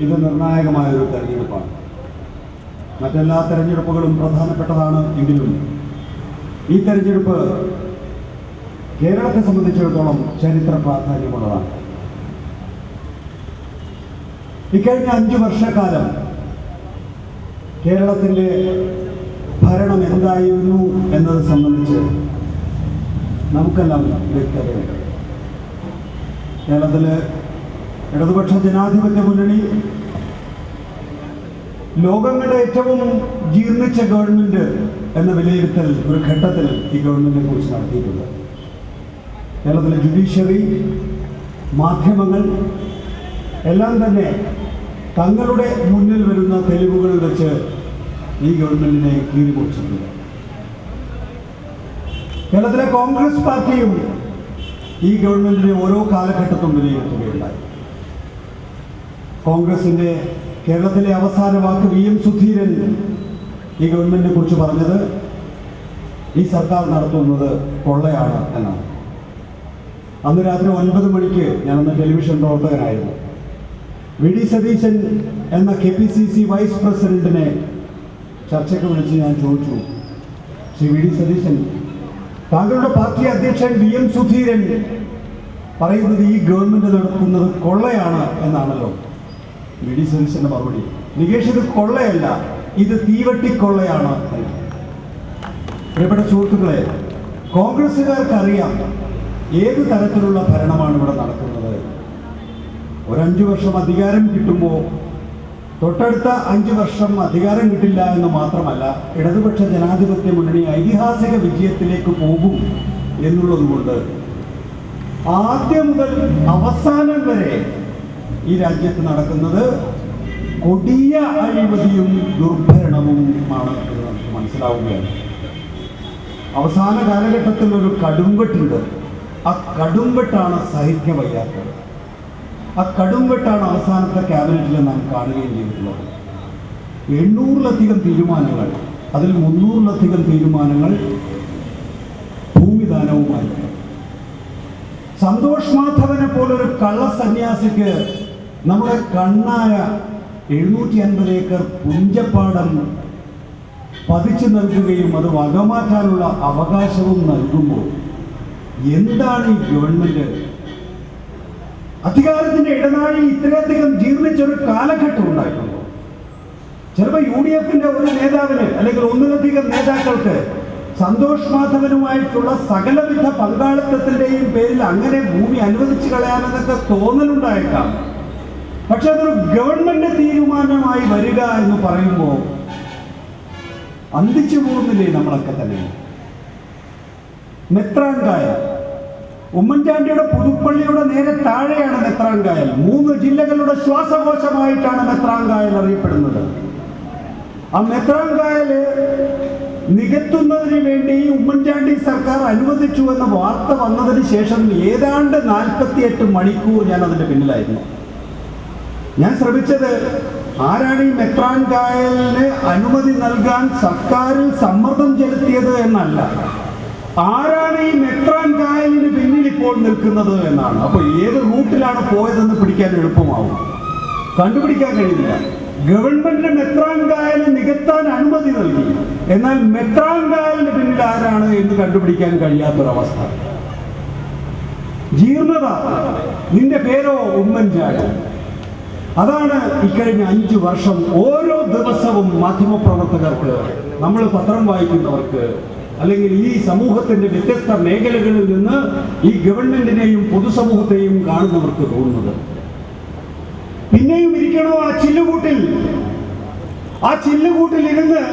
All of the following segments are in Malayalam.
ഇത് നിർണായകമായൊരു തെരഞ്ഞെടുപ്പാണ്. മറ്റെല്ലാ തെരഞ്ഞെടുപ്പുകളും പ്രധാനപ്പെട്ടതാണ് എങ്കിലും ഈ തെരഞ്ഞെടുപ്പ് കേരളത്തെ സംബന്ധിച്ചിടത്തോളം ചരിത്ര പ്രാധാന്യമുള്ളതാണ്. ഇക്കഴിഞ്ഞ 5 വർഷക്കാലം കേരളത്തിൻ്റെ ഭരണം എന്തായിരുന്നു എന്നത് സംബന്ധിച്ച് നമുക്കെല്ലാം വ്യക്തതയുണ്ട്. കേരളത്തിൽ ഇടതുപക്ഷ ജനാധിപത്യ മുന്നണി ലോകങ്ങളുടെ ഏറ്റവും ജീർണിച്ച ഗവൺമെൻറ് എന്ന വിലയിരുത്തൽ ഒരു ഘട്ടത്തിൽ ഈ ഗവൺമെൻറ്റിനെ കുറിച്ച് നടത്തിയിട്ടുണ്ട്. കേരളത്തിലെ ജുഡീഷ്യറി, മാധ്യമങ്ങൾ എല്ലാം തന്നെ തങ്ങളുടെ മുന്നിൽ വരുന്ന തെളിവുകൾ വെച്ച് ഈ ഗവൺമെൻറ്റിനെ കീഴ്മുറിച്ചിട്ടുണ്ട്. കേരളത്തിലെ കോൺഗ്രസ് പാർട്ടിയും ഈ ഗവൺമെൻറ്റിനെ ഓരോ കാലഘട്ടത്തും വിലയിരുത്തുകയുണ്ടായി. കോൺഗ്രസിൻ്റെ കേരളത്തിലെ അവസാന വാക്ക് VM സുധീരൻ ഈ ഗവൺമെൻറ്റിനെ കുറിച്ച് പറഞ്ഞത് ഈ സർക്കാർ നടത്തുന്നത് കൊള്ളയാണ് എന്നാണ്. അന്ന് രാത്രി 9 മണിക്ക് ഞാനന്ന് ടെലിവിഷൻ പ്രവർത്തകനായിരുന്നു. VD സതീശൻ എന്ന KPCC വൈസ് പ്രസിഡന്റിനെ ചർച്ചയ്ക്ക് വിളിച്ച് ഞാൻ ചോദിച്ചു, ശ്രീ VD സതീശൻ, താങ്കളുടെ പാർട്ടി അധ്യക്ഷൻ VM സുധീരൻ പറയുന്നത് ഈ ഗവൺമെൻറ് നടത്തുന്നത് കൊള്ളയാണ് എന്നാണല്ലോ. VD സതീശൻ്റെ മറുപടി, നികേഷ്, ഇത് കൊള്ളയല്ല, ഇത് തീവട്ടിക്കൊള്ളയാണ്. പ്രിയപ്പെട്ട സുഹൃത്തുക്കളെ, കോൺഗ്രസ്സുകാർക്കറിയാം ഏത് തരത്തിലുള്ള ഭരണമാണ് ഇവിടെ നടക്കുന്നത്. ഒരു 5 വർഷം അധികാരം കിട്ടുമ്പോൾ തൊട്ടടുത്ത 5 വർഷം അധികാരം കിട്ടില്ല എന്ന് മാത്രമല്ല, ഇടതുപക്ഷ ജനാധിപത്യ മുന്നണി ഐതിഹാസിക വിജയത്തിലേക്ക് പോകും എന്നുള്ളതുകൊണ്ട് ആദ്യം മുതൽ അവസാനം വരെ ഈ രാജ്യത്ത് നടക്കുന്നത് കൊടിയ അഴിമതിയും ദുർഭരണവുമാണ് എന്ന് നമുക്ക് മനസ്സിലാവുകയാണ്. അവസാന കാലഘട്ടത്തിൽ ഒരു കടുംവെട്ടുണ്ട്. ആ കടുംവെട്ടാണ് സഹിക്കാൻ വയ്യാത്തത്. ആ കടുംവെട്ടാണ് അവസാനത്തെ ക്യാബിനറ്റിൽ നാം കാണുകയും ചെയ്തിട്ടുള്ളത്. 800-ലധികം തീരുമാനങ്ങൾ, അതിൽ 300-ലധികം തീരുമാനങ്ങൾ ഭൂമിദാനവുമായി. സന്തോഷ് മാധവനെ പോലൊരു കള്ള സന്യാസിക്ക് നമ്മുടെ കണ്ണായ 750 ഏക്കർ പുഞ്ചപ്പാടം പതിച്ചു നൽകുകയും അത് വകമാറ്റാനുള്ള അവകാശവും നൽകുമ്പോൾ എന്താണ് ഈ ഗവൺമെന്റ് അധികാരത്തിന്റെ ഇടനാഴി ഇത്രയധികം ജീർണിച്ചൊരു കാലഘട്ടം ഉണ്ടായിട്ടുണ്ടോ? ചിലപ്പോൾ UDFന്റെ ഒരു നേതാവിന് അല്ലെങ്കിൽ ഒന്നിലധികം നേതാക്കൾക്ക് സന്തോഷ് മാധവനുമായിട്ടുള്ള സകലവിധ പങ്കാളിത്തത്തിന്റെയും പേരിൽ അങ്ങനെ ഭൂമി അനുവദിച്ചു കളയാമെന്നൊക്കെ തോന്നലുണ്ടായേക്കാം. പക്ഷെ അതൊരു ഗവൺമെന്റ് തീരുമാനമായി വരിക എന്ന് പറയുമ്പോൾ അന്തിച്ചു പോകുന്നില്ലേ നമ്മളൊക്കെ തന്നെ? മെത്രാൻകായൽ, ഉമ്മൻചാണ്ടിയുടെ പുതുപ്പള്ളിയുടെ നേരെ താഴെയാണ് മെത്രാൻകായൽ. 3 ജില്ലകളുടെ ശ്വാസകോശമായിട്ടാണ് മെത്രാൻകായൽ അറിയപ്പെടുന്നത്. ആ മെത്രാൻകായൽ നികത്തുന്നതിന് വേണ്ടി ഉമ്മൻചാണ്ടി സർക്കാർ അനുവദിച്ചു എന്ന വാർത്ത വന്നതിന് ശേഷം ഏതാണ്ട് 48 മണിക്കൂർ ഞാൻ അതിന്റെ പിന്നിലായിരുന്നു. ഞാൻ ശ്രമിച്ചത് ആരാണ് ഈ മെത്രാൻകായലിന് അനുമതി നൽകാൻ സർക്കാരിൽ സമ്മർദ്ദം ചെലുത്തിയത് എന്നല്ല, ആരാണ് ഈ മെത്രാൻകായലിന് പിന്നിൽ ഇപ്പോൾ നിൽക്കുന്നത് എന്നാണ്. അപ്പോൾ ഏത് റൂട്ടിലാണ് പോയതെന്ന് പിടിക്കാൻ എളുപ്പമാവും. കണ്ടുപിടിക്കാൻ കഴിയില്ല. ഗവൺമെന്റ് മെത്രാൻകായൽ നികത്താൻ അനുമതി നൽകി, എന്നാൽ മെത്രാൻകായലിന് പിന്നിൽ ആരാണ് എന്ന് കണ്ടുപിടിക്കാൻ കഴിയാത്തൊരവസ്ഥ. ജീർണത, നിന്റെ പേരോ ഉമ്മൻചാണ്ടി. അതാണ് ഇക്കഴിഞ്ഞ 5 വർഷം ഓരോ ദിവസവും മാധ്യമപ്രവർത്തകർക്ക്, നമ്മൾ പത്രം വായിക്കുന്നവർക്ക്, അല്ലെങ്കിൽ ഈ സമൂഹത്തിന്റെ വ്യത്യസ്ത മേഖലകളിൽ നിന്ന് ഈ ഗവൺമെന്റിനെയും പൊതുസമൂഹത്തെയും കാണുന്നവർക്ക് തോന്നുന്നത്. പിന്നെയും ഇരിക്കണോ ആ ചില്ലുകൂട്ടിൽ? ആ ചില്ലുകൂട്ടിൽ ഇരുന്ന്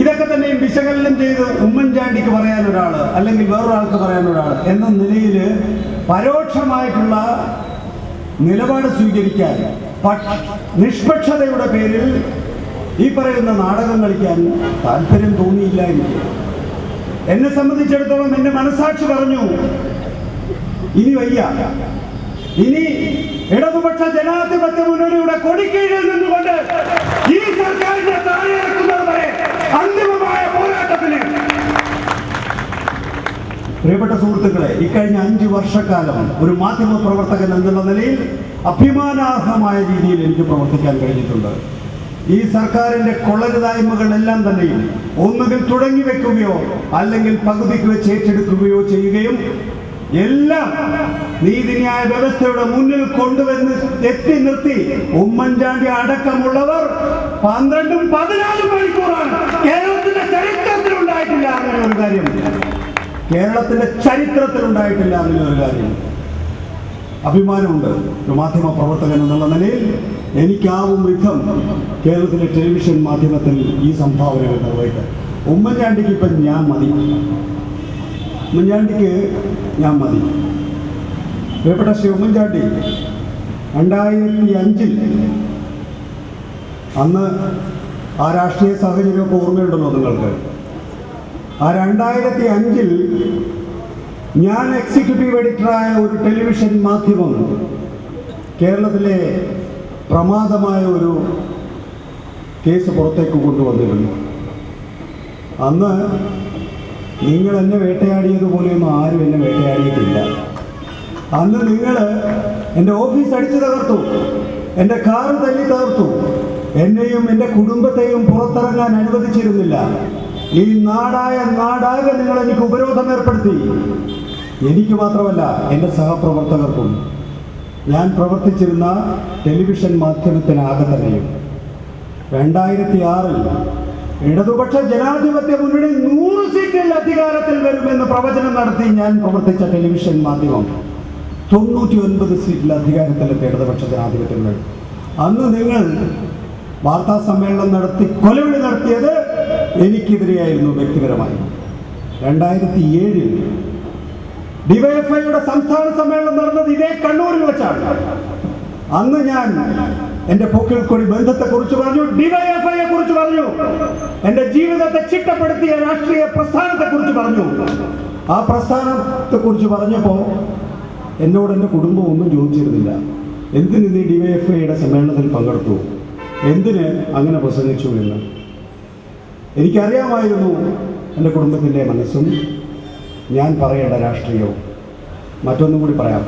ഇതൊക്കെ തന്നെയും വിശകലനം ചെയ്ത് ഉമ്മൻചാണ്ടിക്ക് പറയാൻ ഒരാള്, അല്ലെങ്കിൽ വേറൊരാൾക്ക് പറയാൻ ഒരാൾ എന്ന നിലയിൽ പരോക്ഷമായിട്ടുള്ള നിലപാട് സ്വീകരിക്കാൻ, നിഷ്പക്ഷതയുടെ പേരിൽ ഈ പറയുന്ന നാടകം കളിക്കാൻ താല്പര്യം തോന്നിയില്ല എനിക്ക്. എന്നെ സംബന്ധിച്ചിടത്തോളം എന്റെ മനസാക്ഷി പറഞ്ഞു, ഇനി വയ്യ, ഇനി ഇടതുപക്ഷ ജനാധിപത്യ മുന്നണിയുടെ കൊടിക്കീഴിൽ നിന്നുകൊണ്ട് ഈ സർക്കാരിനെ താഴെയിറക്കുന്നത് വരെ അന്തിമമായ പോരാട്ടത്തിന്. പ്രിയപ്പെട്ട പ്രിയപ്പെട്ട സുഹൃത്തുക്കളെ, ഇക്കഴിഞ്ഞ 5 വർഷക്കാലം ഒരു മാധ്യമ പ്രവർത്തകൻ എന്നുള്ള നിലയിൽ അഭിമാനാർഹമായ രീതിയിൽ എനിക്ക് പ്രവർത്തിക്കാൻ കഴിഞ്ഞിട്ടുണ്ട്. ഈ സർക്കാരിന്റെ കൊള്ളരുതായ്മകളെല്ലാം തന്നെയും ഒന്നുകിൽ തുടങ്ങി വെക്കുകയോ അല്ലെങ്കിൽ പകുതിക്ക് വെച്ച് ഏറ്റെടുക്കുകയോ ചെയ്യുകയും എല്ലാം നീതിന്യായ വ്യവസ്ഥയുടെ മുന്നിൽ കൊണ്ടുവന്ന് എത്തി നിർത്തി ഉമ്മൻചാണ്ടി അടക്കമുള്ളവർ 12-14 മണിക്കൂറാണ്. കേരളത്തിന്റെ ചരിത്രത്തിലുണ്ടായിട്ടില്ല അങ്ങനെ ഒരു കാര്യം. കേരളത്തിന്റെ ചരിത്രത്തിലുണ്ടായിട്ടില്ല അങ്ങനെ ഒരു കാര്യം. അഭിമാനമുണ്ട് ഒരു മാധ്യമ പ്രവർത്തകൻ എന്നുള്ള നിലയിൽ. എനിക്കാവും വിധം കേരളത്തിലെ ടെലിവിഷൻ മാധ്യമത്തിൽ ഈ സംഭാവനകൾ നിർവഹിക്കാൻ. ഉമ്മൻചാണ്ടിക്ക് ഇപ്പം ഞാൻ മതി. ഉമ്മൻചാണ്ടിക്ക് ഞാൻ മതി. പ്രിയപ്പെട്ട ശ്രീ ഉമ്മൻചാണ്ടി 2005 അന്ന് ആ രാഷ്ട്രീയ സാഹചര്യമൊക്കെ ഓർമ്മയുണ്ടല്ലോ നിങ്ങൾക്ക്. ആ 2005 ഞാൻ എക്സിക്യൂട്ടീവ് എഡിറ്ററായ ഒരു ടെലിവിഷൻ മാധ്യമം കേരളത്തിലെ പ്രമാദമായ ഒരു കേസ് പുറത്തേക്ക് കൊണ്ടുവന്നിരുന്നു. അന്ന് നിങ്ങൾ എന്നെ വേട്ടയാടിയതുപോലെയൊന്നും ആരും എന്നെ വേട്ടയാടിയിട്ടില്ല. അന്ന് നിങ്ങൾ എൻ്റെ ഓഫീസ് അടിച്ചു തകർത്തു, എൻ്റെ കാറ് തല്ലി തകർത്തു, എന്നെയും എൻ്റെ കുടുംബത്തെയും പുറത്തിറങ്ങാൻ അനുവദിച്ചിരുന്നില്ല. ഈ നാടാകെ നിങ്ങൾ എനിക്ക് ഉപരോധം ഏർപ്പെടുത്തി. എനിക്ക് മാത്രമല്ല, എൻ്റെ സഹപ്രവർത്തകർക്കും. ഞാൻ പ്രവർത്തിച്ചിരുന്ന ടെലിവിഷൻ മാധ്യമത്തിനാകെ തന്നെയും 2006 ഇടതുപക്ഷ ജനാധിപത്യ മുന്നണി 100 സീറ്റിൽ അധികാരത്തിൽ വരുമെന്ന് പ്രവചനം നടത്തി ഞാൻ പ്രവർത്തിച്ച ടെലിവിഷൻ മാധ്യമം 99 സീറ്റിൽ അധികാരത്തിലെത്തിയ ഇടതുപക്ഷ ജനാധിപത്യ മുന്നണി. അന്ന് നിങ്ങൾ വാർത്താ സമ്മേളനം നടത്തി കൊലവിളി നടത്തിയത് എനിക്കെതിരെയായിരുന്നു വ്യക്തിപരമായി. 2007 ഡിവൈഎഫ്ഐയുടെ സംസ്ഥാന സമ്മേളനം നടന്നത് ഇതേ കണ്ണൂരിൽ വെച്ചാണ്. അന്ന് ഞാൻ എൻ്റെ പൊക്കിൾക്കൊടി ബന്ധത്തെക്കുറിച്ച് പറഞ്ഞു, ഡിവൈഎഫ്ഐയെ കുറിച്ച് പറഞ്ഞു, എൻ്റെ ജീവിതത്തെ ചിട്ടപ്പെടുത്തിയ രാഷ്ട്രീയ പ്രസ്ഥാനത്തെക്കുറിച്ച് പറഞ്ഞു. ആ പ്രസ്ഥാനത്തെക്കുറിച്ച് പറഞ്ഞപ്പോൾ എന്നോട് എൻ്റെ കുടുംബം ഒന്നും ചോദിച്ചിരുന്നില്ല. എന്തിന് നീ ഡിവൈഎഫ്ഐയുടെ സമ്മേളനത്തിൽ പങ്കെടുത്തു, എന്തിന് അങ്ങനെ പ്രസംഗിച്ചു എന്ന്. എനിക്കറിയാമായിരുന്നു എൻ്റെ കുടുംബത്തിൻ്റെ മനസ്സും ഞാൻ പറയേണ്ട രാഷ്ട്രീയവും. മറ്റൊന്നും കൂടി പറയാം.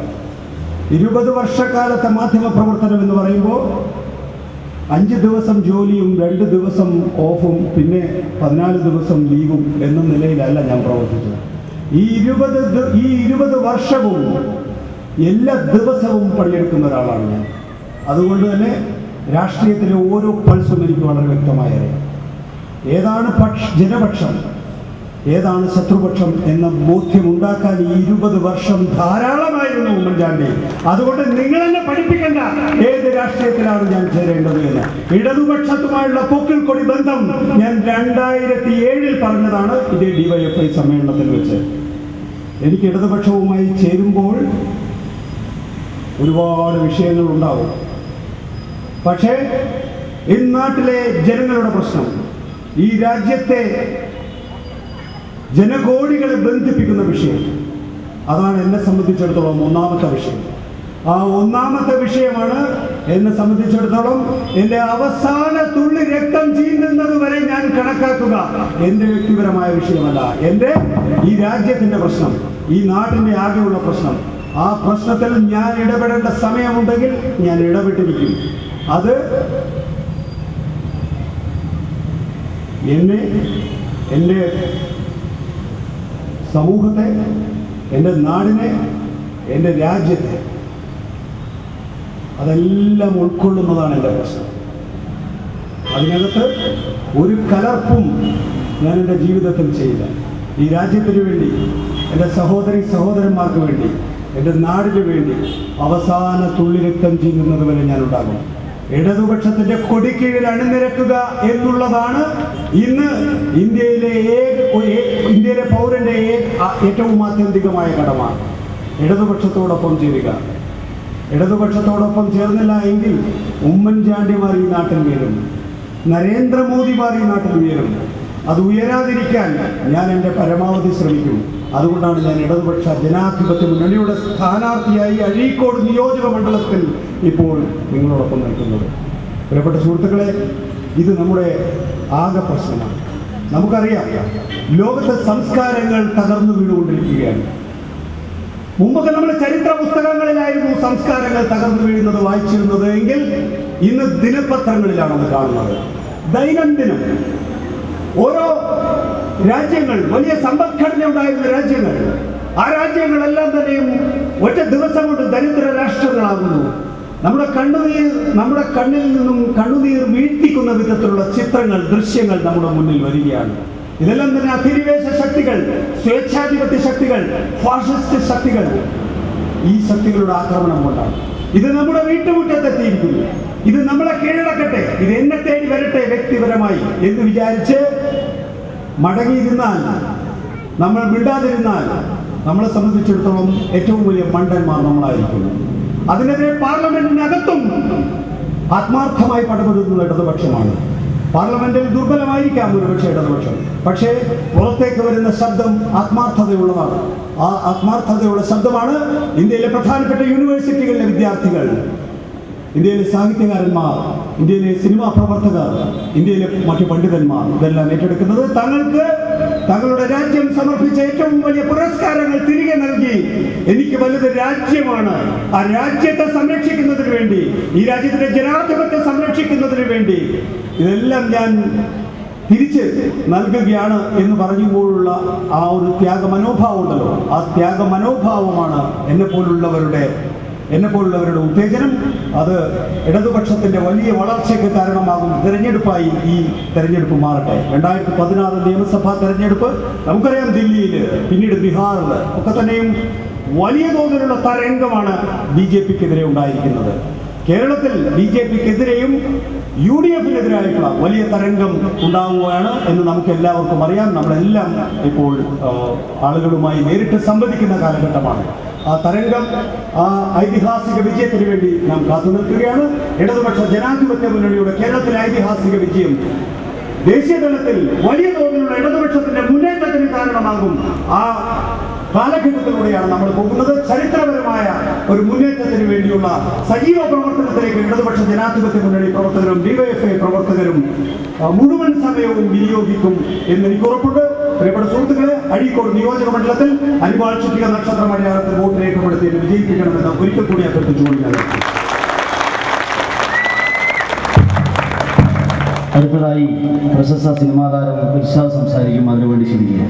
20 വർഷക്കാലത്തെ മാധ്യമ പ്രവർത്തനം എന്ന് പറയുമ്പോൾ 5 ദിവസം ജോലിയും 2 ദിവസം ഓഫും പിന്നെ 14 ദിവസം ലീവും എന്ന നിലയിലല്ല ഞാൻ പ്രവർത്തിച്ചത്. ഈ 20 വർഷവും എല്ലാ ദിവസവും പണിയെടുക്കുന്ന ഒരാളാണ് ഞാൻ. അതുകൊണ്ട് തന്നെ രാഷ്ട്രീയത്തിലെ ഓരോ പൾസും എനിക്ക് വളരെ വ്യക്തമായി അറിയാം. ഏതാണ് ജനപക്ഷം, ഏതാണ് ശത്രുപക്ഷം എന്ന ബോധ്യമുണ്ടാക്കാൻ ഈ 20 വർഷം ധാരാളമായിരുന്നു ഉമ്മൻചാണ്ടി. അതുകൊണ്ട് നിങ്ങളെന്നെ പഠിപ്പിക്കേണ്ട ഏത് രാഷ്ട്രീയത്തിലാണ് ഞാൻ ചേരേണ്ടത് എന്ന്. ഇടതുപക്ഷത്തുമായുള്ള പൊക്കിൾക്കൊടി ബന്ധം ഞാൻ 2007 പറഞ്ഞതാണ് ഇതേ ഡിവൈഎഫ്ഐ സമ്മേളനത്തിൽ വെച്ച്. എനിക്ക് ഇടതുപക്ഷവുമായി ചേരുമ്പോൾ ഒരുപാട് വിഷയങ്ങൾ ഉണ്ടാവും. പക്ഷേ ഈ നാട്ടിലെ ജനങ്ങളുടെ പ്രശ്നം, ഈ രാജ്യത്തെ ജനകോടികളെ ബന്ധിപ്പിക്കുന്ന വിഷയം, അതാണ് എന്നെ സംബന്ധിച്ചിടത്തോളം ഒന്നാമത്തെ വിഷയം. ആ ഒന്നാമത്തെ വിഷയമാണ് എന്നെ സംബന്ധിച്ചിടത്തോളം എൻ്റെ അവസാന തുള്ളി രക്തം ചീന്തുന്നത് വരെ ഞാൻ കണക്കാക്കുക എൻ്റെ വ്യക്തിപരമായ വിഷയമല്ല. എൻ്റെ ഈ രാജ്യത്തിൻ്റെ പ്രശ്നം, ഈ നാടിൻ്റെ ആകെയുള്ള പ്രശ്നം. ആ പ്രശ്നത്തിൽ ഞാൻ ഇടപെടേണ്ട സമയമുണ്ടെങ്കിൽ ഞാൻ ഇടപെട്ടിരിക്കും. അത് എന്നെ, എൻ്റെ സമൂഹത്തെ, എൻ്റെ നാടിനെ, എൻ്റെ രാജ്യത്തെ അതെല്ലാം ഉൾക്കൊള്ളുന്നതാണ് എൻ്റെ പ്രശ്നം. അതിനകത്ത് ഒരു കലർപ്പും ഞാൻ എൻ്റെ ജീവിതത്തിൽ ചെയ്യില്ല. ഈ രാജ്യത്തിന് വേണ്ടി, എൻ്റെ സഹോദരന്മാർക്ക് വേണ്ടി, എൻ്റെ നാടിന് വേണ്ടി അവസാന തുള്ളി രക്തം ചെയ്യുന്നത് വരെ ഞാൻ ഉണ്ടാകും. ഇടതുപക്ഷത്തിന്റെ കൊടിക്കീഴിൽ അണിനിരക്കുക എന്നുള്ളതാണ് ഇന്ന് ഇന്ത്യയിലെ പൗരന്റെ ഏറ്റവും ആത്യന്തികമായ കടമ. ഇടതുപക്ഷത്തോടൊപ്പം ചേരുക. ഇടതുപക്ഷത്തോടൊപ്പം ചേർന്നില്ല എങ്കിൽ ഉമ്മൻചാണ്ടിമാർ ഈ നാട്ടിൽ വീഴും, നരേന്ദ്രമോദിമാർ ഈ നാട്ടിൽ ഉയരും. അത് ഉയരാതിരിക്കാൻ ഞാൻ എൻ്റെ പരമാവധി ശ്രമിക്കും. അതുകൊണ്ടാണ് ഞാൻ ഇടതുപക്ഷ ജനാധിപത്യ മുന്നണിയുടെ സ്ഥാനാർത്ഥിയായി അഴീക്കോട് നിയോജക മണ്ഡലത്തിൽ ഇപ്പോൾ നിങ്ങളോടൊപ്പം നിൽക്കുന്നത്. പ്രിയപ്പെട്ട സുഹൃത്തുക്കളെ, ഇത് നമ്മുടെ ആകെ പ്രശ്നമാണ്. നമുക്കറിയാം, ലോകത്തെ സംസ്കാരങ്ങൾ തകർന്നു വീണുകൊണ്ടിരിക്കുകയാണ്. മുമ്പൊക്കെ നമ്മൾ ചരിത്ര പുസ്തകങ്ങളിലായിരുന്നു സംസ്കാരങ്ങൾ തകർന്നു വീഴുന്നത് വായിച്ചിരുന്നത് എങ്കിൽ ഇന്ന് ദിനപത്രങ്ങളിലാണ് അത് കാണുന്നത്. ദൈനംദിനം ഓരോ രാജ്യങ്ങൾ, വലിയ സമ്പദ്ഘടന ഉണ്ടായിരുന്ന രാജ്യങ്ങൾ, ആ രാജ്യങ്ങളെല്ലാം തന്നെയും ഒറ്റ ദിവസം കൊണ്ട് ദരിദ്ര രാഷ്ട്രങ്ങളാകുന്നു. നമ്മുടെ കണ്ണിൽ നിന്നും കണ്ണുനീർ വീഴ്ത്തിക്കുന്ന വിധത്തിലുള്ള ചിത്രങ്ങൾ, ദൃശ്യങ്ങൾ നമ്മുടെ മുന്നിൽ വരികയാണ്. ഇതെല്ലാം തന്നെ അധിനിവേശ ശക്തികൾ, സ്വേച്ഛാധിപത്യ ശക്തികൾ, ഫാഷിസ്റ്റ് ശക്തികൾ, ഈ ശക്തികളുടെ ആക്രമണം കൊണ്ടാണ്. ഇത് നമ്മുടെ വീട്ടുമുറ്റത്തെത്തിയിരിക്കുന്നു. ഇത് നമ്മളെ കീഴടക്കട്ടെ, ഇത് എന്നെ തേടി വരട്ടെ വ്യക്തിപരമായി എന്ന് വിചാരിച്ച് മടങ്ങിയിരുന്നാൽ, നമ്മൾ മിണ്ടാതിരുന്നാൽ നമ്മളെ സംബന്ധിച്ചിടത്തോളം ഏറ്റവും വലിയ മണ്ടന്മാർ നമ്മളായിരിക്കുന്നു. അതിനെതിരെ പാർലമെന്റിനകത്തും ആത്മാർത്ഥമായി പടപെടുന്നത് ഇടതുപക്ഷമാണ്. പാർലമെന്റിൽ ദുർബലമായിരിക്കാം ഒരുപക്ഷെ ഇടതുപക്ഷം, പക്ഷേ പുറത്തേക്ക് വരുന്ന ശബ്ദം ആത്മാർത്ഥതയുള്ളതാണ്. ആ ആത്മാർത്ഥതയുള്ള ശബ്ദമാണ് ഇന്ത്യയിലെ പ്രധാനപ്പെട്ട യൂണിവേഴ്സിറ്റികളിലെ വിദ്യാർത്ഥികൾ, ഇന്ത്യയിലെ സാഹിത്യകാരന്മാർ, ഇന്ത്യയിലെ സിനിമാ പ്രവർത്തകർ, ഇന്ത്യയിലെ മറ്റു പണ്ഡിതന്മാർ ഇതെല്ലാം ഏറ്റെടുക്കുന്നത്. തങ്ങളുടെ രാജ്യം സമർപ്പിച്ച ഏറ്റവും വലിയ പുരസ്കാരങ്ങൾ തിരികെ നൽകി, എനിക്ക് വലുത് രാജ്യമാണ്, ആ രാജ്യത്തെ സംരക്ഷിക്കുന്നതിന് വേണ്ടി, ഈ രാജ്യത്തിന്റെ ജനാധിപത്യം സംരക്ഷിക്കുന്നതിന് വേണ്ടി ഇതെല്ലാം ഞാൻ തിരിച്ച് നൽകുകയാണ് എന്ന് പറയുമ്പോഴുള്ള ആ ഒരു ത്യാഗ മനോഭാവം ഉണ്ടല്ലോ, ആ ത്യാഗ മനോഭാവമാണ് എന്നെപ്പോലുള്ളവരുടെ ഉത്തേജനം. അത് ഇടതുപക്ഷത്തിന്റെ വലിയ വളർച്ചയ്ക്ക് കാരണമാകും. തെരഞ്ഞെടുപ്പായി ഈ തെരഞ്ഞെടുപ്പ് മാറട്ടെ. 2016 നിയമസഭാ തെരഞ്ഞെടുപ്പ് നമുക്കറിയാം, ദില്ലിയിൽ, പിന്നീട് ബീഹാറിൽ ഒക്കെ തന്നെയും വലിയ തോതിലുള്ള തരംഗമാണ് BJPക്കെതിരെ ഉണ്ടായിരിക്കുന്നത്. കേരളത്തിൽ BJPക്കെതിരെയും UDFിനെതിരായിട്ടുള്ള വലിയ തരംഗം ഉണ്ടാവുകയാണ് എന്ന് നമുക്ക് എല്ലാവർക്കും അറിയാം. നമ്മളെല്ലാം ഇപ്പോൾ ആളുകളുമായി നേരിട്ട് സംവദിക്കുന്ന കാലഘട്ടമാണ്. ആ തരംഗം, ആ ഐതിഹാസിക വിജയത്തിന് വേണ്ടി നാം കാത്തു നിൽക്കുകയാണ്. ഇടതുപക്ഷ ജനാധിപത്യ മുന്നണിയുടെ കേരളത്തിലെ ഐതിഹാസിക വിജയം ദേശീയ തലത്തിൽ വലിയ തോതിലുള്ള ഇടതുപക്ഷത്തിന്റെ മുന്നേറ്റത്തിന് കാരണമാകും. ആ കാലഘട്ടത്തിലൂടെയാണ് നമ്മൾ പോകുന്നത്. ചരിത്രപരമായ ഒരു മുന്നേറ്റത്തിന് വേണ്ടിയുള്ള സജീവ പ്രവർത്തനത്തിലേക്ക് ഇടതുപക്ഷ ജനാധിപത്യ മുന്നണി പ്രവർത്തകരും DYFI പ്രവർത്തകരും മുഴുവൻ സമയവും വിനിയോഗിക്കും എന്ന് എനിക്ക് ഉറപ്പുണ്ട്. പ്രിയപ്പെട്ട സുഹൃത്തുക്കളെ, അഴീക്കോട് നിയോജക മണ്ഡലത്തിൽ അരിവാൾ ചുറ്റിക നക്ഷത്ര മലയാളത്തിൽ വോട്ട് രേഖപ്പെടുത്തി വിജയിപ്പിക്കണമെന്ന് ഒരിക്കൽ കൂടി അഭ്യർത്ഥിച്ചുകൊണ്ടിരിക്കുന്നത്. അടുത്തതായി പ്രശസ്ത സിനിമാ താരം ഇർഷാദ് സംസാരിക്കും. അതിനുവേണ്ടി ക്ഷണിക്കുക.